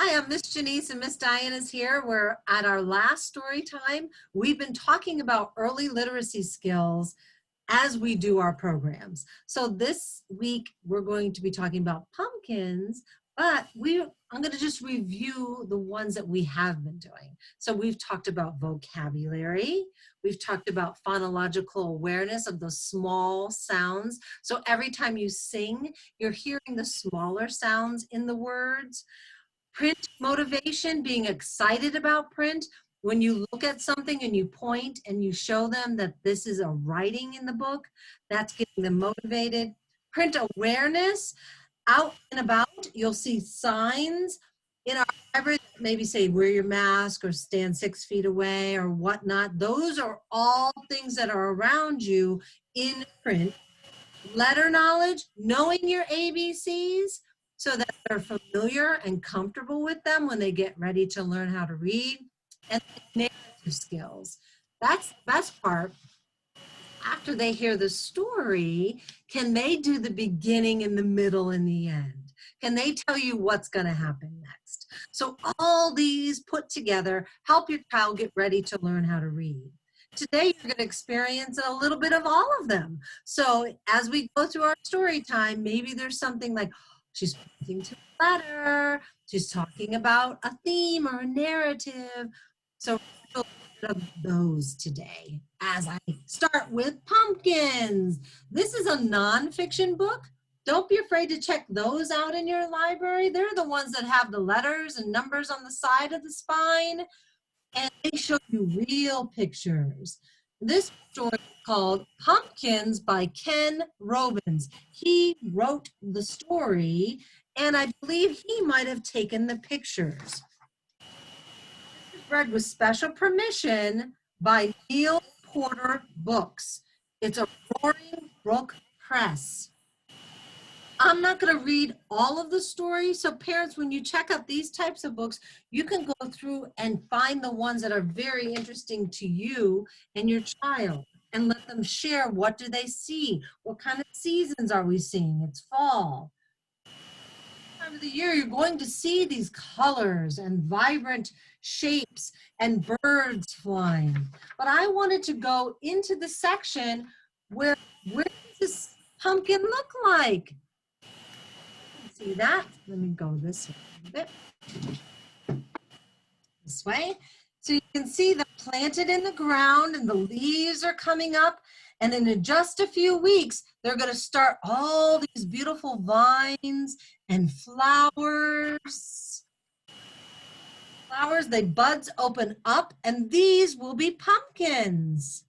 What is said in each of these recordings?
Hi, I'm Miss Jenise and Miss Diane is here. We're at our last story time. We've been talking about early literacy skills as we do our programs. So this week we're going to be talking about pumpkins, but I'm going to just review the ones that we have been doing. So we've talked about vocabulary. We've talked about phonological awareness of the small sounds. So every time you sing, you're hearing the smaller sounds in the words. Print motivation, being excited about print. When you look at something and you point and you show them that this is a writing in the book, that's getting them motivated. Print awareness, out and about, you'll see signs in our library that maybe say wear your mask or stand 6 feet away or whatnot. Those are all things that are around you in print. Letter knowledge, knowing your ABCs, so that they're familiar and comfortable with them when they get ready to learn how to read. And narrative skills. That's the best part. After they hear the story, can they do the beginning and the middle and the end? Can they tell you what's going to happen next? So all these put together help your child get ready to learn how to read. Today, you're going to experience a little bit of all of them. So as we go through our story time, maybe there's something like, she's pointing to a letter, she's talking about a theme or a narrative. So we'll do of those today as I start with pumpkins. This is a nonfiction book. Don't be afraid to check those out in your library. They're the ones that have the letters and numbers on the side of the spine, and they show you real pictures. This story is called Pumpkins by Ken Robbins. He wrote the story, and I believe he might have taken the pictures. This is read with special permission by Neil Porter Books. It's a Roaring Brook Press. I'm not going to read all of the story, so parents, when you check out these types of books, you can go through and find the ones that are very interesting to you and your child and let them share. What do they see? What kind of seasons are we seeing? It's fall. This time of the year, you're going to see these colors and vibrant shapes and birds flying. But I wanted to go into the section where does this pumpkin look like? See that? Let me go this way a bit. This way. So you can see them planted in the ground and the leaves are coming up. And in just a few weeks, they're going to start all these beautiful vines and flowers. The buds open up, and these will be pumpkins.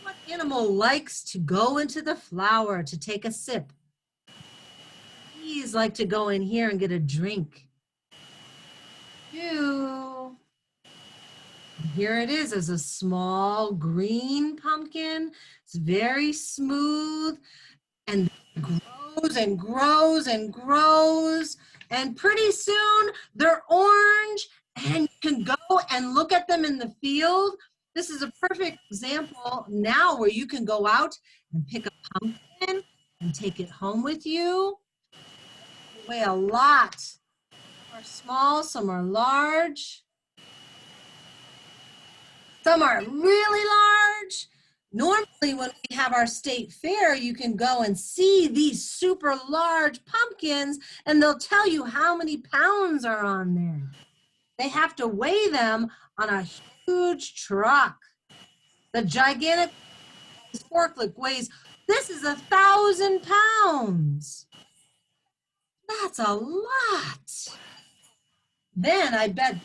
What animal likes to go into the flower to take a sip? Bees like to go in here and get a drink. Here it is as a small green pumpkin. It's very smooth and grows and grows and grows. And pretty soon they're orange and you can go and look at them in the field. This is a perfect example now where you can go out and pick a pumpkin and take it home with you. Weigh a lot. Some are small, some are large. Some are really large. Normally when we have our state fair, you can go and see these super large pumpkins and they'll tell you how many pounds are on there. They have to weigh them on a huge truck. The gigantic forklift weighs, this is 1,000 pounds. That's a lot. Then I bet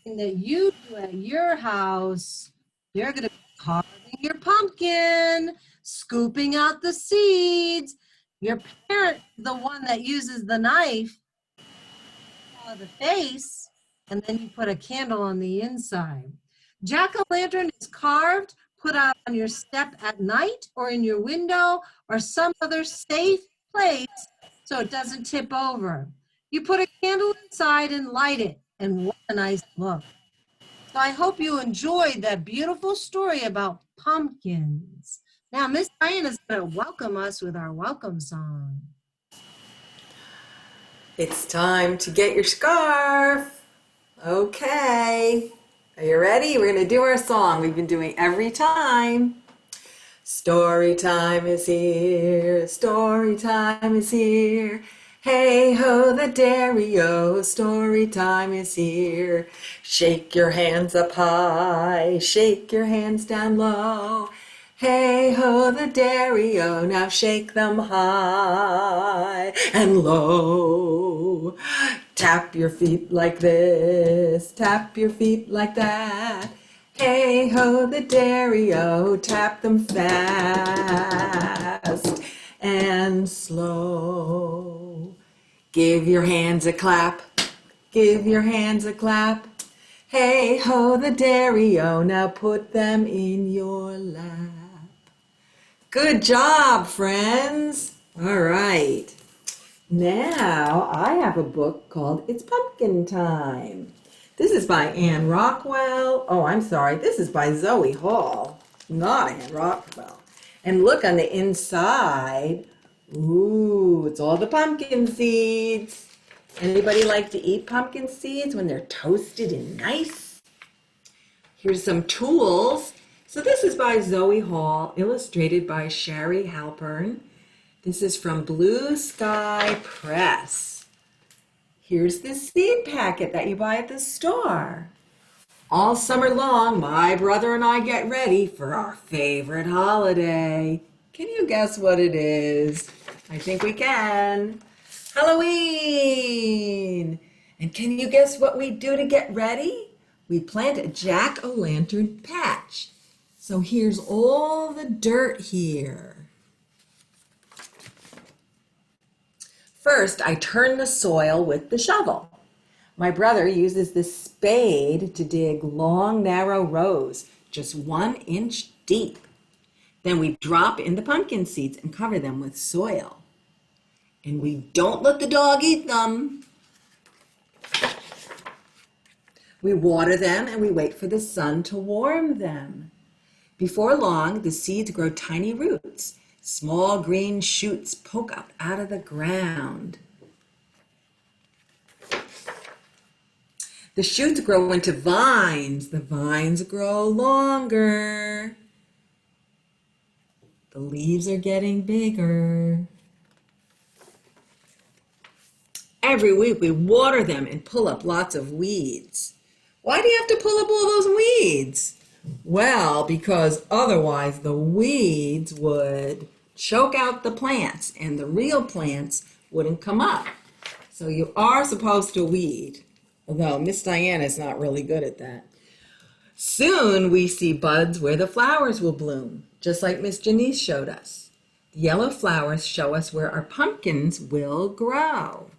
that you do at your house, you're going to be carving your pumpkin, scooping out the seeds. Your parent, the one that uses the knife, the face, and then you put a candle on the inside. Jack-o'-lantern is carved, put out on your step at night or in your window or some other safe place so it doesn't tip over. You put a candle inside and light it, and what a nice look. So I hope you enjoyed that beautiful story about pumpkins. Now, Miss Diane is going to welcome us with our welcome song. It's time to get your scarf. Okay. Are you ready? We're going to do our song we've been doing every time. Story time is here. Story time is here. Hey ho, the dairy-o. Story time is here. Shake your hands up high. Shake your hands down low. Hey ho, the dairy-o. Now shake them high and low. Tap your feet like this. Tap your feet like that. Hey ho, the dairy-o, tap them fast and slow. Give your hands a clap, give your hands a clap. Hey ho, the dairy-o, now put them in your lap. Good job, friends. All right. Now I have a book called It's Pumpkin Time. This is by Anne Rockwell. Oh, I'm sorry. This is by Zoe Hall, not Anne Rockwell. And look on the inside. Ooh, it's all the pumpkin seeds. Anybody like to eat pumpkin seeds when they're toasted and nice? Here's some tools. So this is by Zoe Hall, illustrated by Sherry Halpern. This is from Blue Sky Press. Here's the seed packet that you buy at the store. All summer long, my brother and I get ready for our favorite holiday. Can you guess what it is? I think we can. Halloween! And can you guess what we do to get ready? We plant a jack-o'-lantern patch. So here's all the dirt here. First, I turn the soil with the shovel. My brother uses the spade to dig long, narrow rows, just 1 inch deep. Then we drop in the pumpkin seeds and cover them with soil. And we don't let the dog eat them. We water them and we wait for the sun to warm them. Before long, the seeds grow tiny roots. Small green shoots poke up out of the ground. The shoots grow into vines. The vines grow longer. The leaves are getting bigger. Every week we water them and pull up lots of weeds. Why do you have to pull up all those weeds? Well, because otherwise the weeds would choke out the plants and the real plants wouldn't come up. So you are supposed to weed, although Miss Diana is not really good at that. Soon we see buds where the flowers will bloom, just like Miss Jenise showed us. The yellow flowers show us where our pumpkins will grow.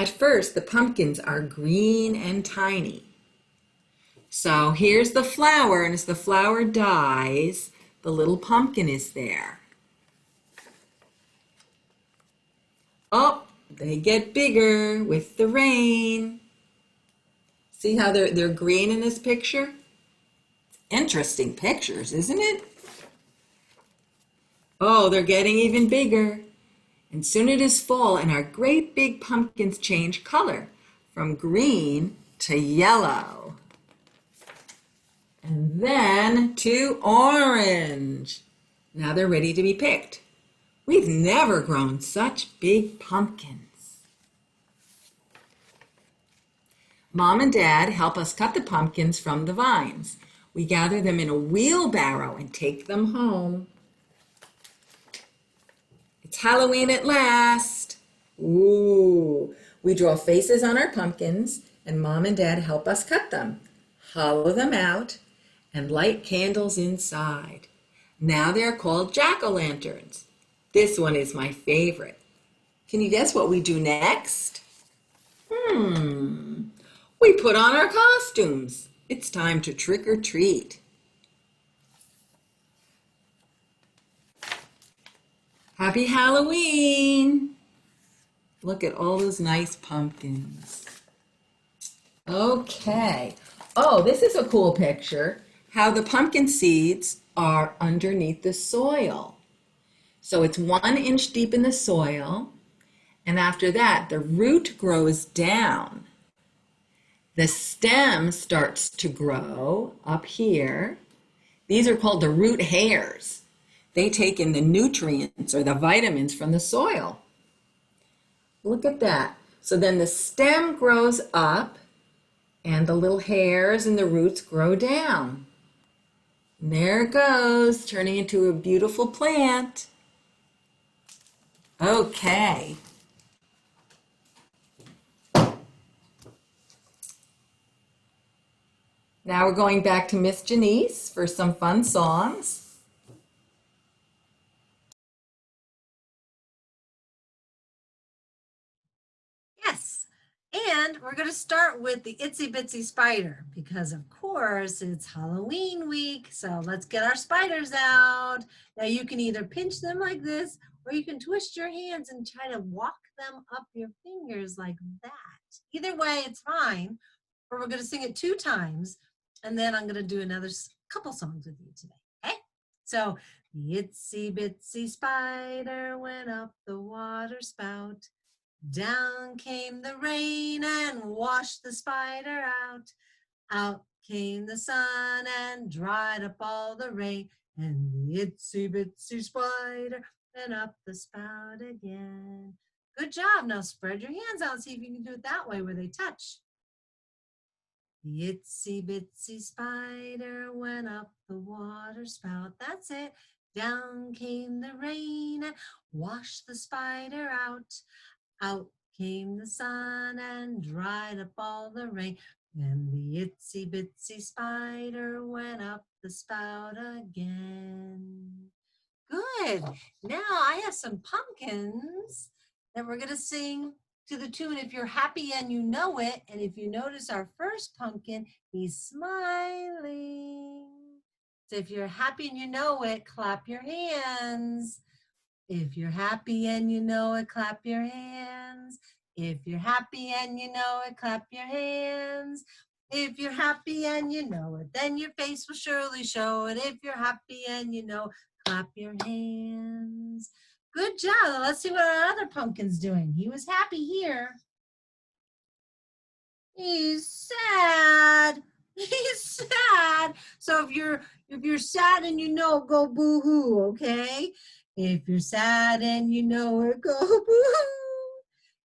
At first, the pumpkins are green and tiny. So here's the flower, and as the flower dies, the little pumpkin is there. Oh, they get bigger with the rain. See how they're green in this picture? Interesting pictures, isn't it? Oh, they're getting even bigger. And soon it is fall, and our great big pumpkins change color from green to yellow. And then to orange. Now they're ready to be picked. We've never grown such big pumpkins. Mom and Dad help us cut the pumpkins from the vines. We gather them in a wheelbarrow and take them home. It's Halloween at last. Ooh, we draw faces on our pumpkins, and Mom and Dad help us cut them, hollow them out, and light candles inside. Now they're called jack-o'-lanterns. This one is my favorite. Can you guess what we do next? We put on our costumes. It's time to trick or treat. Happy Halloween! Look at all those nice pumpkins. Okay. Oh, this is a cool picture. How the pumpkin seeds are underneath the soil. So it's 1 inch deep in the soil. And after that, the root grows down. The stem starts to grow up here. These are called the root hairs. They take in the nutrients or the vitamins from the soil. Look at that. So then the stem grows up and the little hairs and the roots grow down. And there it goes, turning into a beautiful plant. Okay. Now we're going back to Miss Jenise for some fun songs. Yes, and we're going to start with the Itsy Bitsy Spider because, of course, it's Halloween week. So let's get our spiders out. Now you can either pinch them like this, or you can twist your hands and try to walk them up your fingers like that. Either way, it's fine. But we're going to sing it 2 times, and then I'm going to do another couple songs with you today. Okay? So the itsy bitsy spider went up the water spout. Down came the rain and washed the spider out. Out came the sun and dried up all the rain. And the itsy bitsy spider went up the spout again. Good job. Now spread your hands out and see if you can do it that way where they touch. The itsy bitsy spider went up the water spout. That's it. Down came the rain and washed the spider out. Out came the sun and dried up all the rain. And the itsy bitsy spider went up the spout again. Good. Now I have some pumpkins that we're going to sing to the tune If You're Happy and You Know It. And if you notice our first pumpkin, he's smiling. So if you're happy and you know it, clap your hands. If you're happy and you know it, clap your hands. If you're happy and you know it, clap your hands. If you're happy and you know it, then your face will surely show it. If you're happy and you know, clap your hands. Good job. Let's see what our other pumpkin's doing. He was happy here. He's sad. He's sad. So if you're sad and you know it, go boo-hoo, okay? If you're sad and you know it, go boo-hoo.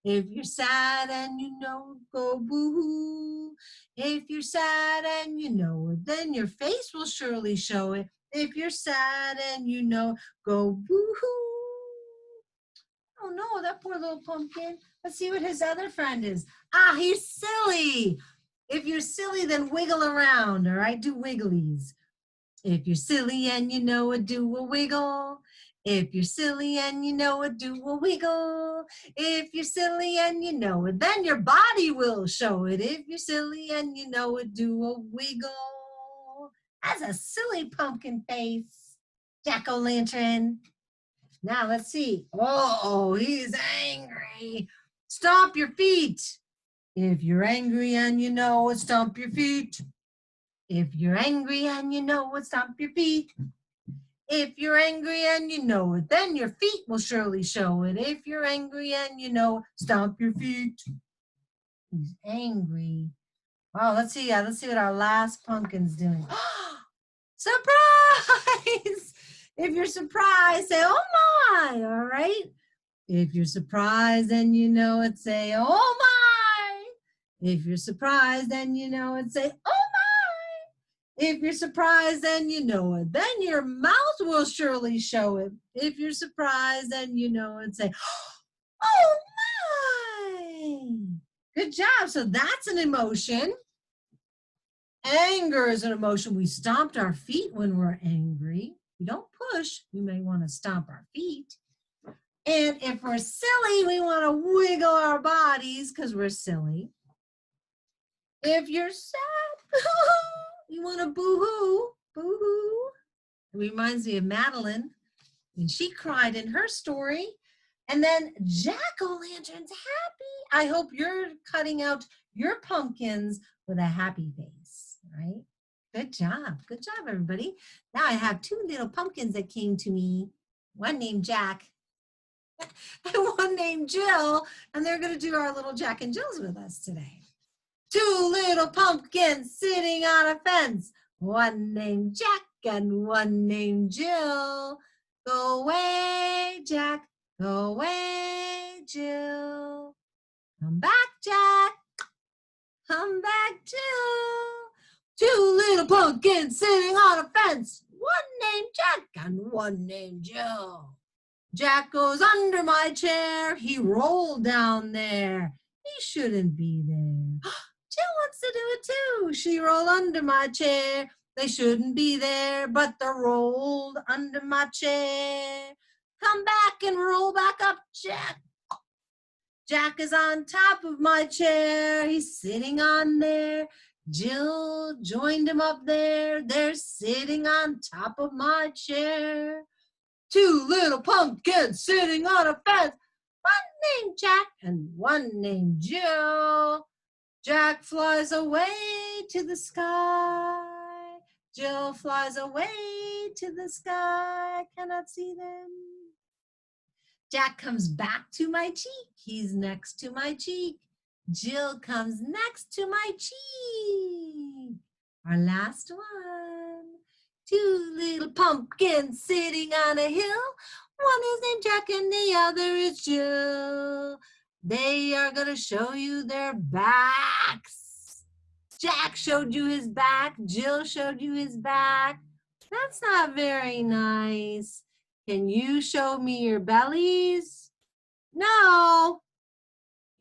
If you're sad and you know it, go boo-hoo. If you're sad and you know it, then your face will surely show it. If you're sad and you know, go boo-hoo. Oh no, that poor little pumpkin. Let's see what his other friend is. Ah, he's silly. If you're silly, then wiggle around, all right? Do wigglies. If you're silly and you know it, do a wiggle. If you're silly and you know it, do a wiggle. If you're silly and you know it, then your body will show it. If you're silly and you know it, do a wiggle. That's a silly pumpkin face. Jack-o'-lantern. Now let's see. Oh, he's angry. Stomp your feet. If you're angry and you know it, stomp your feet. If you're angry and you know it, stomp your feet. If you're angry and you know it, then your feet will surely show it. If you're angry and you know it, stomp your feet. He's angry. Oh, let's see what our last pumpkin's doing. Surprise! If you're surprised, say, oh my, all right? If you're surprised and you know it, say, oh my. If you're surprised and you know it, say, oh my. If you're surprised and you know it, then your mouth will surely show it. If you're surprised and you know it, say, oh my. Good job. So that's an emotion. Anger is an emotion. We stomped our feet when we're angry. We don't push. We may want to stomp our feet. And if we're silly, we want to wiggle our bodies because we're silly. If you're sad, you want to boo-hoo, boo-hoo. It reminds me of Madeline, and she cried in her story. And then jack-o'-lantern's happy. I hope you're cutting out your pumpkins with a happy face, right? Good job, everybody. Now I have 2 little pumpkins that came to me. one named Jack, and one named Jill, and they're going to do our little Jack and Jills with us today. Two little pumpkins sitting on a fence, one named Jack and one named Jill. Go away, Jack, go away, Jill. Come back, Jack, come back, Jill. Two little pumpkins sitting on a fence, one named Jack and one named Jill. Jack goes under my chair, he rolled down there. He shouldn't be there. Jill wants to do it too. She rolled under my chair. They shouldn't be there, but they're rolled under my chair. Come back and roll back up, Jack. Jack is on top of my chair. He's sitting on there. Jill joined him up there. They're sitting on top of my chair. Two little pumpkins sitting on a fence. One named Jack and one named Jill. Jack flies away to the sky. Jill flies away to the sky. I cannot see them. Jack comes back to my cheek. He's next to my cheek. Jill comes next to my cheek. Our last one. Two little pumpkins sitting on a hill. One is named Jack and the other is Jill. They are going to show you their backs. Jack showed you his back. Jill showed you his back. That's not very nice. Can you show me your bellies? No.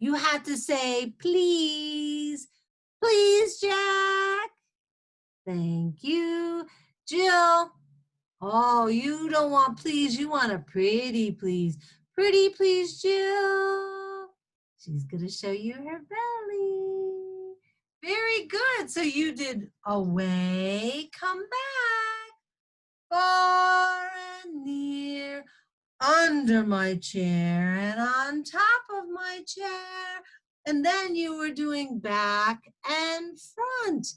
You have to say, please. Please, Jack. Thank you. Jill. Oh, you don't want please. You want a pretty please. Pretty please, Jill. She's going to show you her belly. Very good. So you did away, come back, far and near, under my chair and on top of my chair. And then you were doing back and front.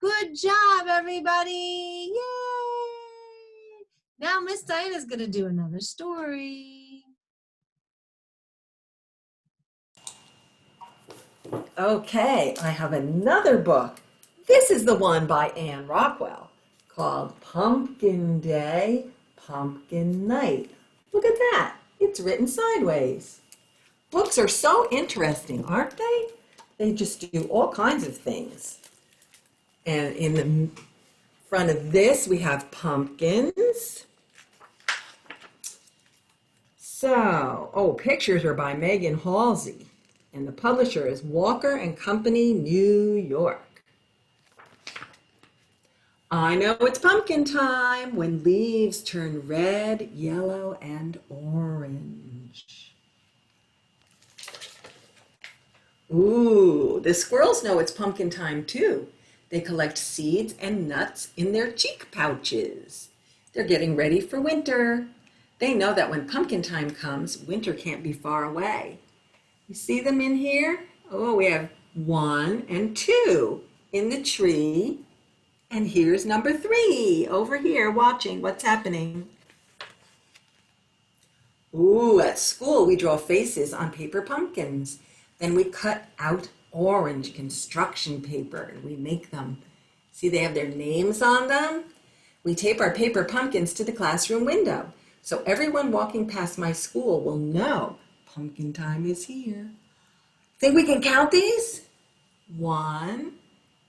Good job, everybody. Yay. Now Miss Diana's going to do another story. Okay, I have another book. This is the one by Anne Rockwell called Pumpkin Day, Pumpkin Night. Look at that. It's written sideways. Books are so interesting, aren't they? They just do all kinds of things. And in the front of this, we have pumpkins. So, pictures are by Megan Halsey. And the publisher is Walker and Company, New York. I know it's pumpkin time when leaves turn red, yellow, and orange. Ooh, the squirrels know it's pumpkin time too. They collect seeds and nuts in their cheek pouches. They're getting ready for winter. They know that when pumpkin time comes, winter can't be far away. You see them in here? Oh, we have 1 and 2 in the tree. And here's number 3 over here watching what's happening. Ooh, at school we draw faces on paper pumpkins. Then we cut out orange construction paper and we make them. See, they have their names on them. We tape our paper pumpkins to the classroom window. So everyone walking past my school will know pumpkin time is here. Think we can count these? 1,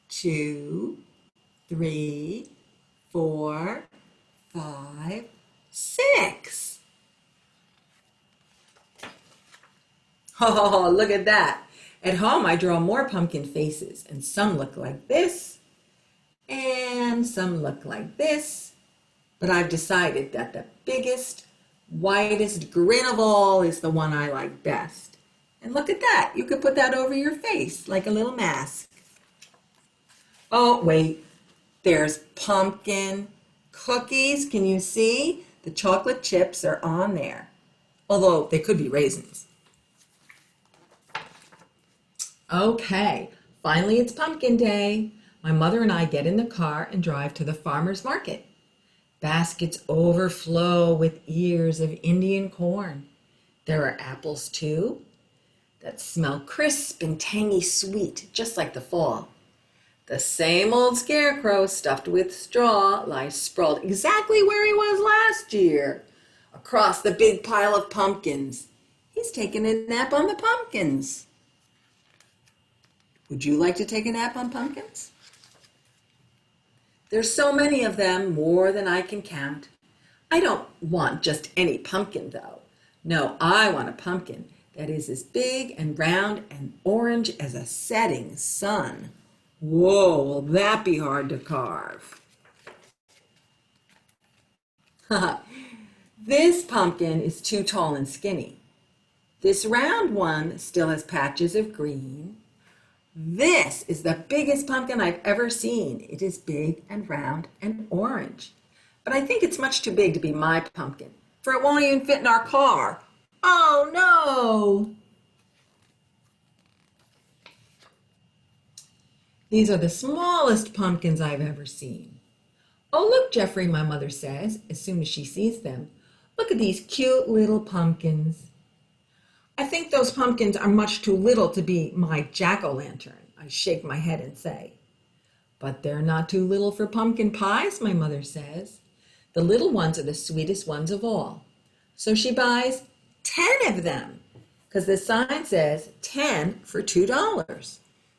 2, 3, 4, 5, 6. Oh, look at that. At home, I draw more pumpkin faces, and some look like this, and some look like this. But I've decided that the biggest, whitest grin of all is the one I like best. And look at that. You could put that over your face like a little mask. Oh, wait. There's pumpkin cookies. Can you see? The chocolate chips are on there. Although they could be raisins. Okay. Finally, it's pumpkin day. My mother and I get in the car and drive to the farmer's market. Baskets overflow with ears of Indian corn. There are apples too that smell crisp and tangy sweet, just like the fall. The same old scarecrow stuffed with straw lies sprawled exactly where he was last year, across the big pile of pumpkins. He's taking a nap on the pumpkins. Would you like to take a nap on pumpkins? There's so many of them, more than I can count. I don't want just any pumpkin, though. No, I want a pumpkin that is as big and round and orange as a setting sun. Whoa, will that be hard to carve? This pumpkin is too tall and skinny. This round one still has patches of green. This is the biggest pumpkin I've ever seen. It is big and round and orange. But I think it's much too big to be my pumpkin, for it won't even fit in our car. Oh no! These are the smallest pumpkins I've ever seen. Oh, look, Jeffrey, my mother says, as soon as she sees them. Look at these cute little pumpkins. I think those pumpkins are much too little to be my jack-o'-lantern, I shake my head and say. But they're not too little for pumpkin pies, my mother says. The little ones are the sweetest ones of all. So she buys 10 of them, because the sign says 10 for $2.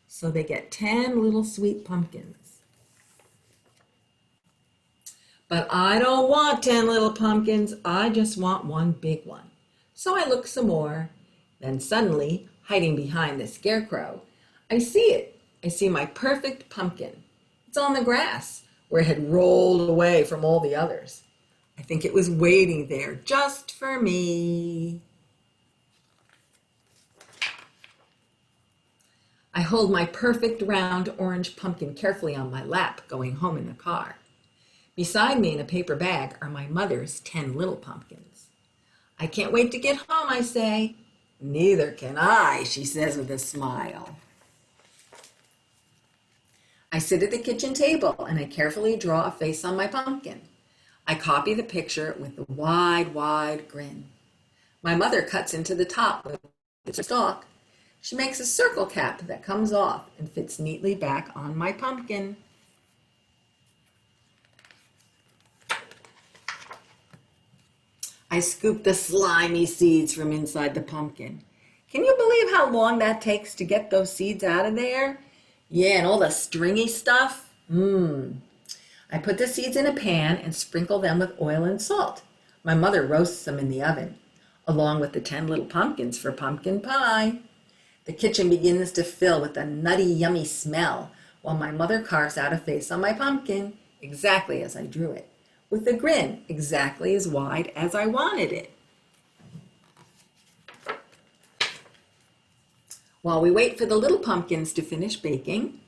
So they get 10 little sweet pumpkins. But I don't want 10 little pumpkins. I just want one big one. So I look some more. Then suddenly, hiding behind the scarecrow, I see it. I see my perfect pumpkin. It's on the grass, where it had rolled away from all the others. I think it was waiting there just for me. I hold my perfect round orange pumpkin carefully on my lap, going home in the car. Beside me in a paper bag are my mother's 10 little pumpkins. I can't wait to get home, I say. Neither can I, she says with a smile. I sit at the kitchen table and I carefully draw a face on my pumpkin. I copy the picture with the wide, wide grin. My mother cuts into the top with a stalk. She makes a circle cap that comes off and fits neatly back on my pumpkin. I scoop the slimy seeds from inside the pumpkin. Can you believe how long that takes to get those seeds out of there? Yeah, and all the stringy stuff. I put the seeds in a pan and sprinkle them with oil and salt. My mother roasts them in the oven, along with the 10 little pumpkins for pumpkin pie. The kitchen begins to fill with a nutty, yummy smell, while my mother carves out a face on my pumpkin, exactly as I drew it, with a grin exactly as wide as I wanted it. While we wait for the little pumpkins to finish baking,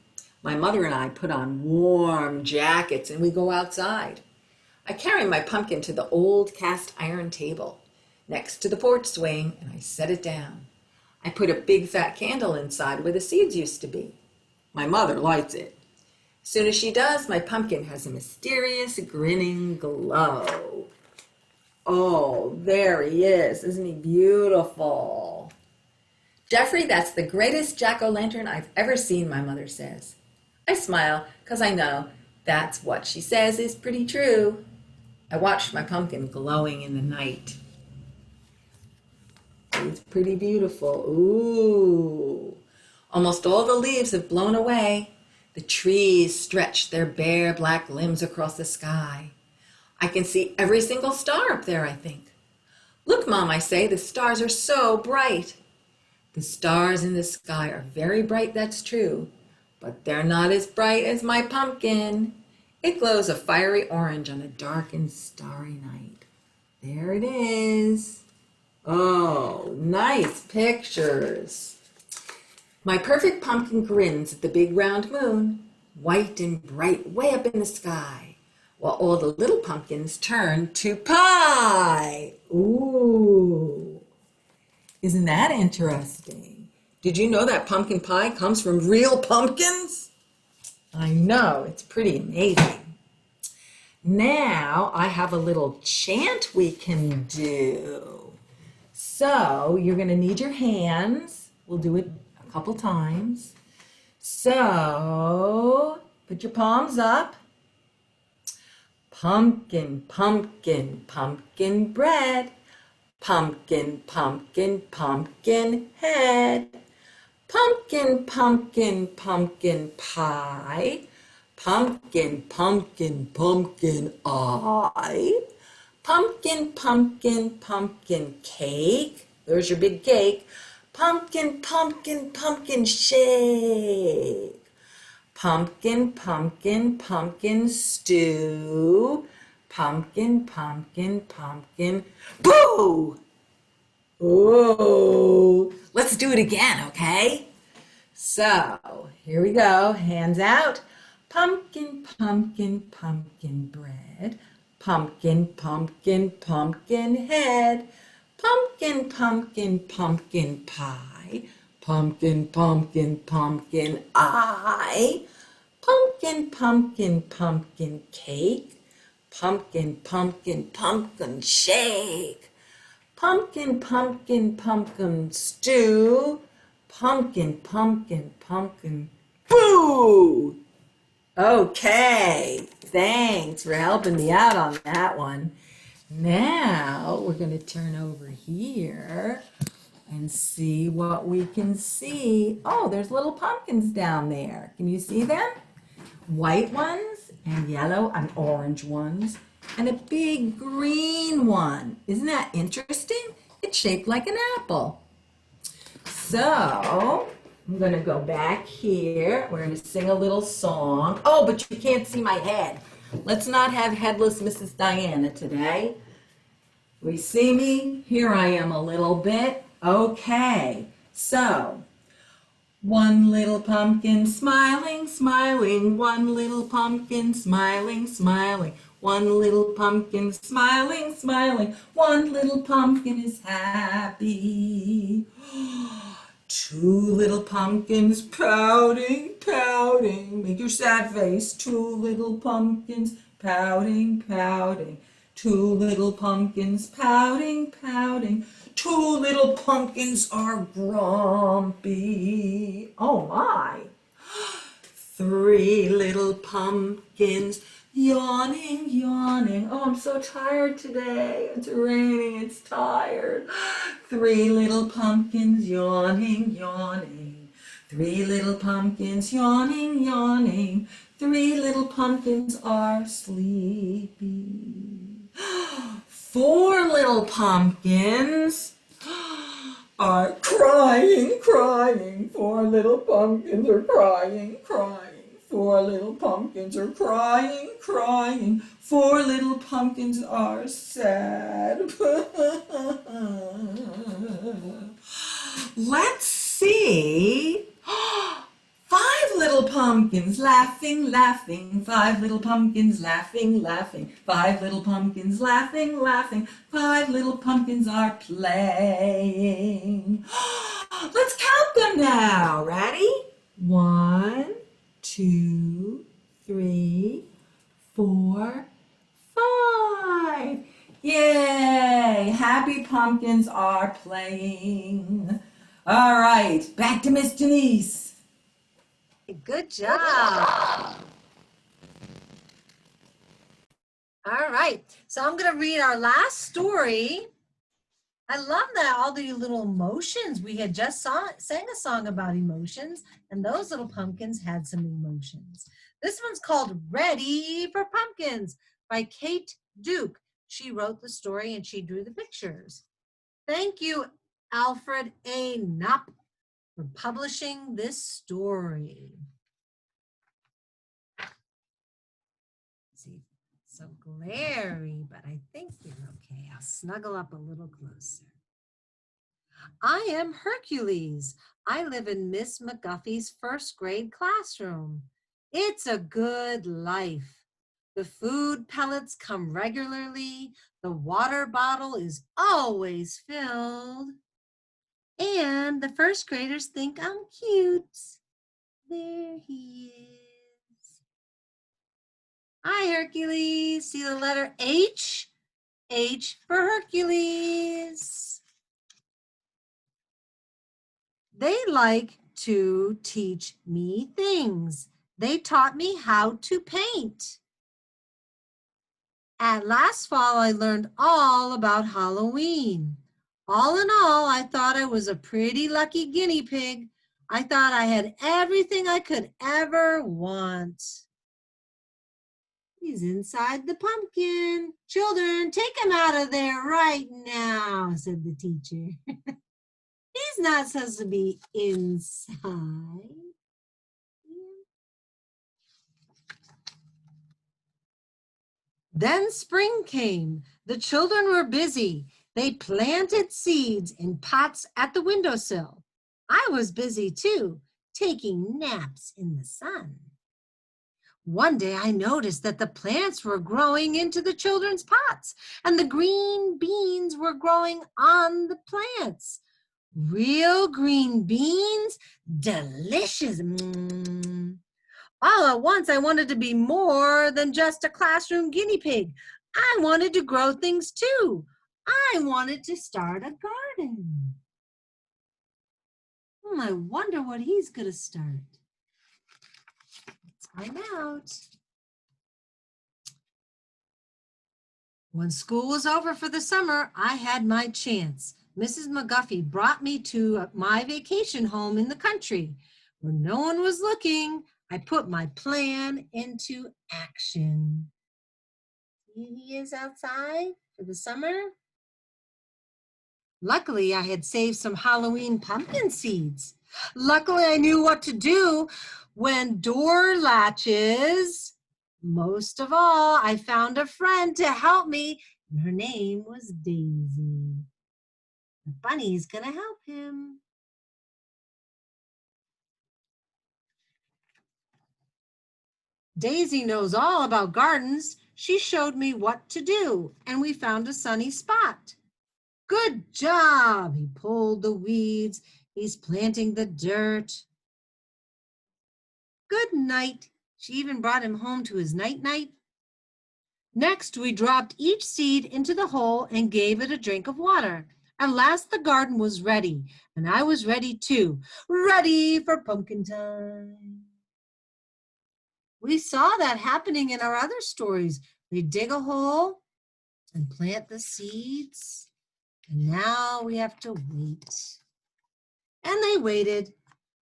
my mother and I put on warm jackets and we go outside. I carry my pumpkin to the old cast iron table next to the porch swing and I set it down. I put a big fat candle inside where the seeds used to be. My mother lights it. As soon as she does, my pumpkin has a mysterious grinning glow. Oh, there he is. Isn't he beautiful? Jeffrey, that's the greatest jack-o'-lantern I've ever seen, my mother says. I smile because I know that's what she says is pretty true. I watched my pumpkin glowing in the night. It's pretty beautiful. Ooh. Almost all the leaves have blown away. The trees stretch their bare black limbs across the sky. I can see every single star up there, I think. Look, Mom, I say, the stars are so bright. The stars in the sky are very bright, that's true, but they're not as bright as my pumpkin. It glows a fiery orange on a dark and starry night. There it is. Oh, nice pictures. My perfect pumpkin grins at the big round moon, white and bright way up in the sky, while all the little pumpkins turn to pie. Ooh, isn't that interesting? Did you know that pumpkin pie comes from real pumpkins? I know, it's pretty amazing. Now I have a little chant we can do. So you're going to need your hands. We'll do it a couple times. So put your palms up. Pumpkin, pumpkin, pumpkin bread. Pumpkin, pumpkin, pumpkin head. Pumpkin, pumpkin, pumpkin pie. Pumpkin, pumpkin, pumpkin eye. Pumpkin, pumpkin, pumpkin cake. There's your big cake. Pumpkin, pumpkin, pumpkin shake. Pumpkin, pumpkin, pumpkin stew. Pumpkin, pumpkin, pumpkin boo! Oh, let's do it again, okay? So, here we go. Hands out. Pumpkin, pumpkin, pumpkin bread. Pumpkin, pumpkin, pumpkin head. Pumpkin, pumpkin, pumpkin pie. Pumpkin, pumpkin, pumpkin eye. Pumpkin, pumpkin, pumpkin cake. Pumpkin, pumpkin, pumpkin shake. Pumpkin, pumpkin, pumpkin stew. Pumpkin, pumpkin, pumpkin boo! Okay, thanks for helping me out on that one. Now we're going to turn over here and see what we can see. Oh, there's little pumpkins down there. Can you see them? White ones and yellow and orange ones and a big green one. Isn't that interesting? It's shaped like an apple. So I'm going to go back here. We're going to sing a little song. Oh, but you can't see my head. Let's not have headless Mrs. Diana today. We see me? Here I am a little bit. Okay, so one little pumpkin smiling, smiling. One little pumpkin smiling, smiling. One little pumpkin smiling, smiling. One little pumpkin is happy. Two little pumpkins pouting, pouting. Make your sad face. Two little pumpkins pouting, pouting. Two little pumpkins pouting, pouting. Two little pumpkins are grumpy. Oh my. Three little pumpkins yawning, yawning. Oh, I'm so tired today. It's raining, it's tired. Three little pumpkins yawning, yawning. Three little pumpkins yawning, yawning. Three little pumpkins are sleepy. Four little pumpkins are crying, crying. Four little pumpkins are crying, crying. Four little pumpkins are crying, crying. Four little pumpkins are sad. Let's see. Five little pumpkins laughing, laughing. Five little pumpkins laughing, laughing. Five little pumpkins laughing, laughing. Five little pumpkins are playing. Let's count them now. Ready? 1, 2, 3, 4, 5. Yay! Happy pumpkins are playing. All right, back to Miss Jenise. Good job. All right, so I'm going to read our last story. I love that all the little emotions. We had just sang a song about emotions, and those little pumpkins had some emotions. This one's called Ready for Pumpkins by Kate Duke. She wrote the story and she drew the pictures. Thank you, Alfred A. Knopp, for publishing this story. See, so glary, but I think you're okay. I'll snuggle up a little closer. I am Hercules. I live in Miss McGuffey's first grade classroom. It's a good life. The food pellets come regularly. The water bottle is always filled. And the first graders think I'm cute. There he is. Hi, Hercules. See the letter H? H for Hercules. They like to teach me things. They taught me how to paint. At last fall, I learned all about Halloween. All in all, I thought I was a pretty lucky guinea pig. I thought I had everything I could ever want. He's inside the pumpkin. Children, take him out of there right now, said the teacher. He's not supposed to be inside. Then spring came. The children were busy. They planted seeds in pots at the windowsill. I was busy too, taking naps in the sun. One day I noticed that the plants were growing into the children's pots and the green beans were growing on the plants. Real green beans, delicious. All at once, I wanted to be more than just a classroom guinea pig. I wanted to grow things too. I wanted to start a garden. I wonder what he's going to start. Let's find out. When school was over for the summer, I had my chance. Mrs. McGuffey brought me to my vacation home in the country. Where no one was looking, I put my plan into action. Here he is outside for the summer. Luckily, I had saved some Halloween pumpkin seeds. Luckily, I knew what to do when door latches. Most of all, I found a friend to help me, and her name was Daisy. The bunny's gonna help him. Daisy knows all about gardens. She showed me what to do, and we found a sunny spot. Good job! He pulled the weeds. He's planting the dirt. Good night. She even brought him home to his night-night. Next, we dropped each seed into the hole and gave it a drink of water. At last, the garden was ready, and I was ready too. Ready for pumpkin time. We saw that happening in our other stories. They dig a hole and plant the seeds, and now we have to wait. And they waited.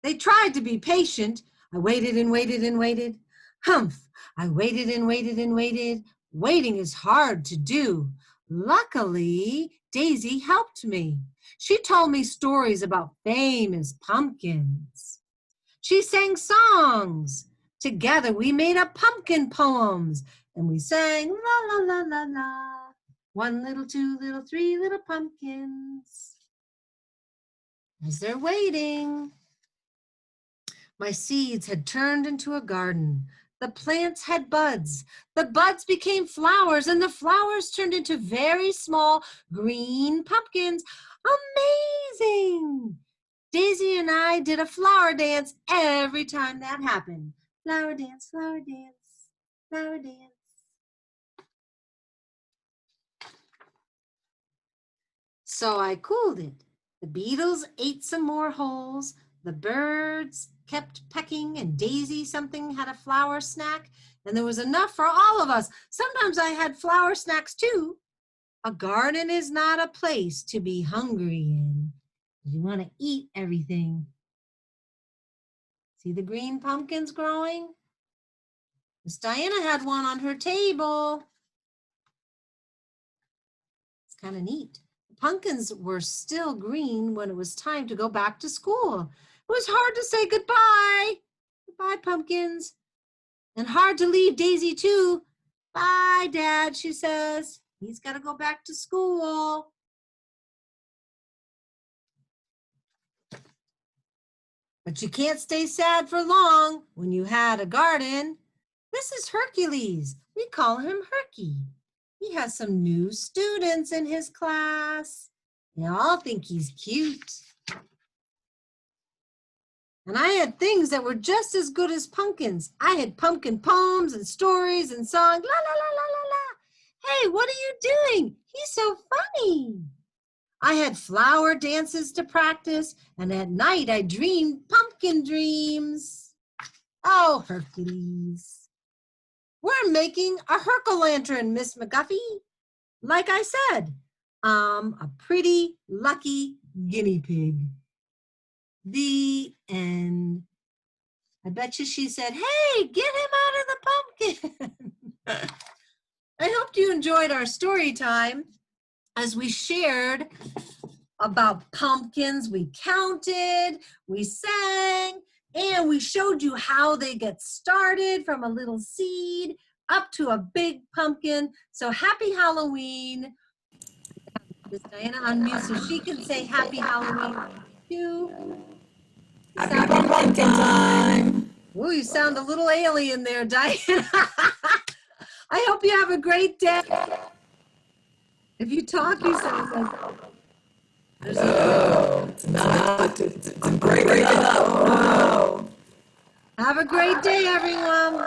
They tried to be patient. I waited and waited and waited. Humph! I waited and waited and waited. Waiting is hard to do. Luckily, Daisy helped me. She told me stories about famous pumpkins. She sang songs. Together we made up pumpkin poems, and we sang la la la la la. 1 little, 2 little, 3 little pumpkins. As they're waiting, my seeds had turned into a garden. The plants had buds. The buds became flowers, and the flowers turned into very small green pumpkins. Amazing! Daisy and I did a flower dance every time that happened. Flower dance, flower dance, flower dance. So I cooled it. The beetles ate some more holes. The birds kept pecking, and Daisy something had a flower snack, and there was enough for all of us. Sometimes I had flower snacks too. A garden is not a place to be hungry in. You want to eat everything. See the green pumpkins growing? Miss Diana had one on her table. It's kind of neat. The pumpkins were still green when it was time to go back to school. It was hard to say goodbye. Goodbye, pumpkins. And hard to leave Daisy too. Bye, Dad, she says. He's got to go back to school. But you can't stay sad for long when you had a garden. This is Hercules. We call him Herky. He has some new students in his class. They all think he's cute. And I had things that were just as good as pumpkins. I had pumpkin poems and stories and songs. La, la, la, la, la, la. Hey, what are you doing? He's so funny. I had flower dances to practice, and at night I dreamed pumpkin dreams. Oh, Hercules. We're making a Herculantern, Miss McGuffey. Like I said, I'm a pretty lucky guinea pig. The end. I bet you she said, hey, get him out of the pumpkin. I hope you enjoyed our story time as we shared about pumpkins. We counted, we sang, and we showed you how they get started from a little seed up to a big pumpkin. So happy Halloween. Miss Diana unmute so she can say happy Halloween too. Happy pumpkin time. Oh, you sound a little alien there, Diana. I hope you have a great day. If you talk, you sound like... No, it's not. It's breaking up. Oh. Have a great day, everyone.